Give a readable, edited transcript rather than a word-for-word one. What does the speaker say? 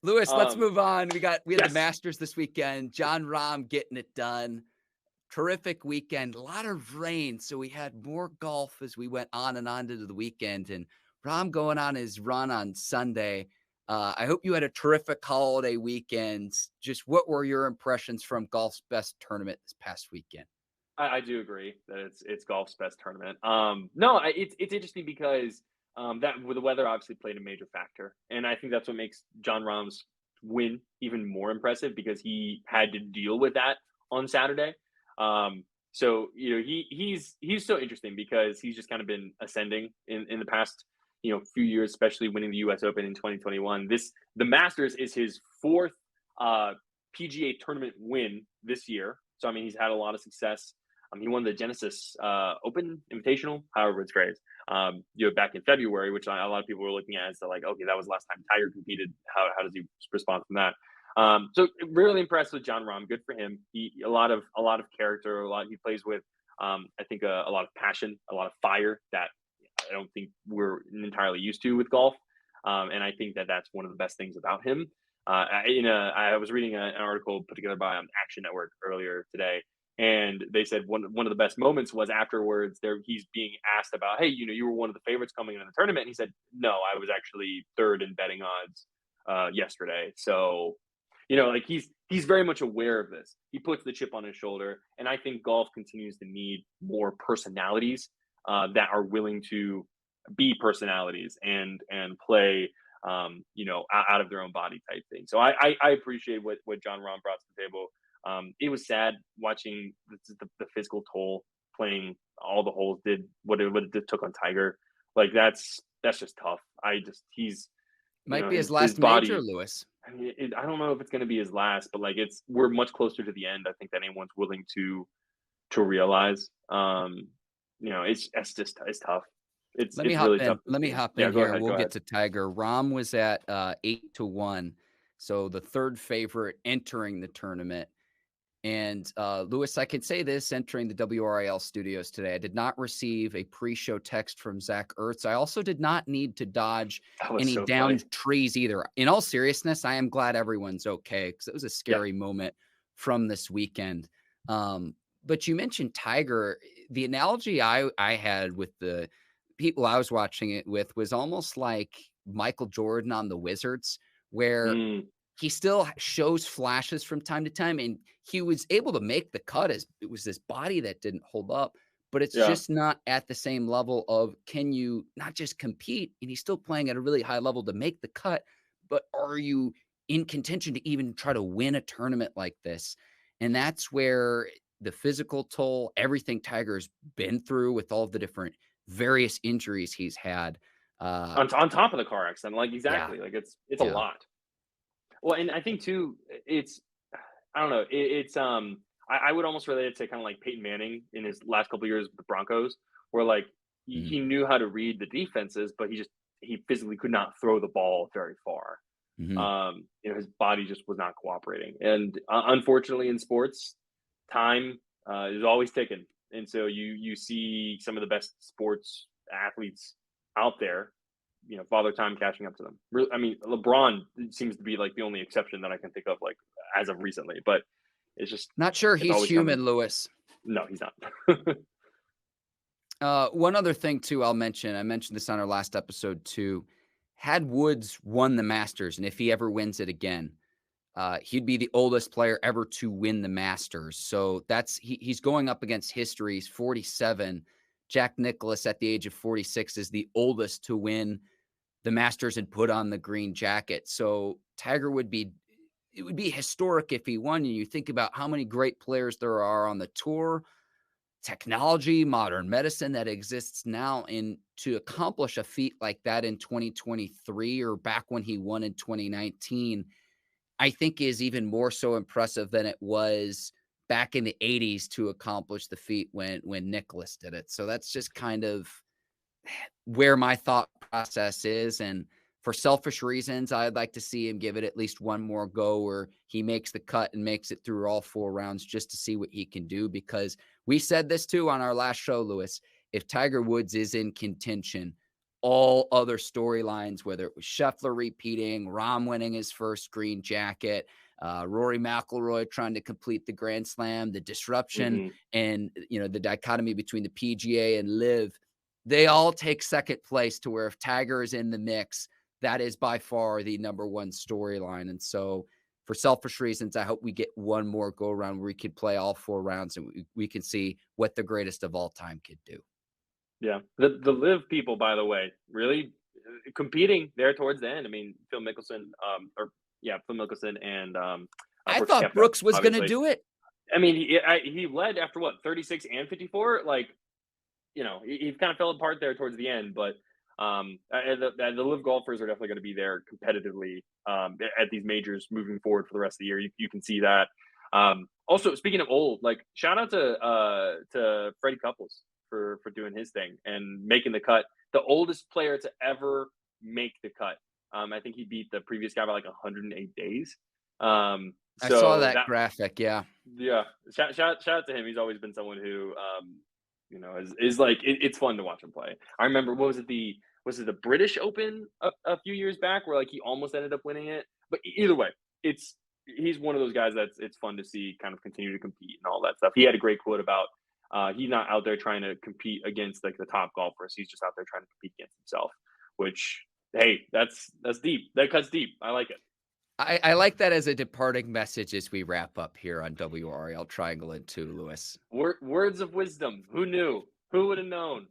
Lewis, let's move on. We had the Yes. Masters this weekend. Jon Rahm getting it done. Terrific weekend. A lot of rain, so we had more golf as we went on and on into the weekend. And Rahm going on his run on Sunday. I hope you had a terrific holiday weekend. Just what were your impressions from golf's best tournament this past weekend? I do agree that it's golf's best tournament. No, it's interesting because that with the weather obviously played a major factor, and I think that's what makes John Rahm's win even more impressive because he had to deal with that on Saturday. So he's so interesting because he's just kind of been ascending in the past few years, especially winning the U.S. Open in 2021. The Masters is his fourth PGA tournament win this year. So I mean, he's had a lot of success. He won the Genesis Open Invitational, however it's phrased, back in February, which a lot of people were looking at as to like, okay, that was the last time Tiger competed. How does he respond from that? So really impressed with Jon Rahm. Good for him. He a lot of character. He plays with. I think a lot of passion, a lot of fire that I don't think we're entirely used to with golf. And I think that that's one of the best things about him. I was reading an article put together by Action Network earlier today, and they said one of the best moments was afterwards. There, he's being asked about, hey, you were one of the favorites coming into the tournament. And he said, no, I was actually third in betting odds yesterday. So, like he's very much aware of this. He puts the chip on his shoulder, and I think golf continues to need more personalities that are willing to be personalities and play out of their own body type thing. So I appreciate what Jon Rahm brought to the table. It was sad watching the physical toll playing all the holes did what it took on Tiger. Like that's just tough. He's Might be his his last major, body. Lewis. I mean, I don't know if it's going to be his last, but like we're much closer to the end. I think that anyone's willing to realize. It's tough. It's really tough to Let me see. hop Yeah, in go here. ahead. We'll Go get ahead. to Tiger. Rahm was at 8-1, so the third favorite entering the tournament. And Lewis, I can say this entering the WRAL studios today. I did not receive a pre-show text from Zach Ertz. I also did not need to dodge That was any so funny. downed trees either. In all seriousness, I am glad everyone's okay because it was a Yeah. scary moment from this weekend. But you mentioned Tiger. The analogy I had with the people I was watching it with was almost like Michael Jordan on the Wizards, where Mm, he still shows flashes from time to time, and he was able to make the cut as it was this body that didn't hold up, but it's yeah. just not at the same level of can you not just compete, and he's still playing at a really high level to make the cut, but are you in contention to even try to win a tournament like this? And that's where the physical toll, everything Tiger's been through with all the different various injuries he's had. Uh, On top of the car accident, like yeah, exactly, like it's a yeah. lot. Well, and I think too, it's I don't know, I would almost relate it to kind of like Peyton Manning in his last couple of years with the Broncos, where like Mhm, he knew how to read the defenses, but he physically could not throw the ball very far. mhm. His body just was not cooperating, and unfortunately, in sports, time is always ticking, and so you see some of the best sports athletes out there, father time catching up to them. I mean, LeBron seems to be like the only exception that I can think of, like as of recently, but it's just Not sure it's he's always coming. human, Lewis. No, he's not. One other thing too, I'll mention. I mentioned this on our last episode too. Had Woods won the Masters, and if he ever wins it again, he'd be the oldest player ever to win the Masters. So he's going up against history. He's 47. Jack Nicklaus at the age of 46 is the oldest to win the Masters and put on the green jacket. So Tiger it would be historic if he won. And you think about how many great players there are on the tour, technology, modern medicine that exists now. And to accomplish a feat like that in 2023 or back when he won in 2019, I think is even more so impressive than it was back in the 80s to accomplish the feat when Nicholas did it. So that's just kind of where my thought process is. And for selfish reasons, I'd like to see him give it at least one more go where he makes the cut and makes it through all 4 rounds just to see what he can do. Because we said this too on our last show, Lewis. If Tiger Woods is in contention, all other storylines, whether it was Scheffler repeating, Rahm winning his first green jacket, Rory McIlroy trying to complete the Grand Slam, the disruption, Hmm. and the dichotomy between the PGA and Live. They all take second place, to where if Tiger is in the mix, that is by far the number one storyline. And so, for selfish reasons, I hope we get one more go around where we could play all 4 rounds and we can see what the greatest of all time could do. Yeah, the live people, by the way, really competing there towards the end. I mean, Phil Mickelson, or yeah, Phil Mickelson and I Brooks thought Koepka, Brooks was going to obviously. do it. I mean, he led after what, 36 and 54. Like, he kind of fell apart there towards the end, but the live golfers are definitely going to be there competitively at these majors moving forward for the rest of the year. You can see that. Also, speaking of old, like shout out to Freddie Couples for doing his thing and making the cut. The oldest player to ever make the cut. I think he beat the previous guy by like 108 days. I saw So that that, graphic. Yeah. yeah, shout out to him. He's always been someone who is like it's fun to watch him play. I remember, what was it the British Open a few years back where like he almost ended up winning it. But either way, he's one of those guys that's it's fun to see kind of continue to compete and all that stuff. He had a great quote about he's not out there trying to compete against like the top golfers. He's just out there trying to compete against himself. Which, hey, that's deep. That cuts deep. I like it. I like that as a departing message as we wrap up here on WRAL Triangle and Two, Lewis. Words of wisdom. Who knew? Who would have known?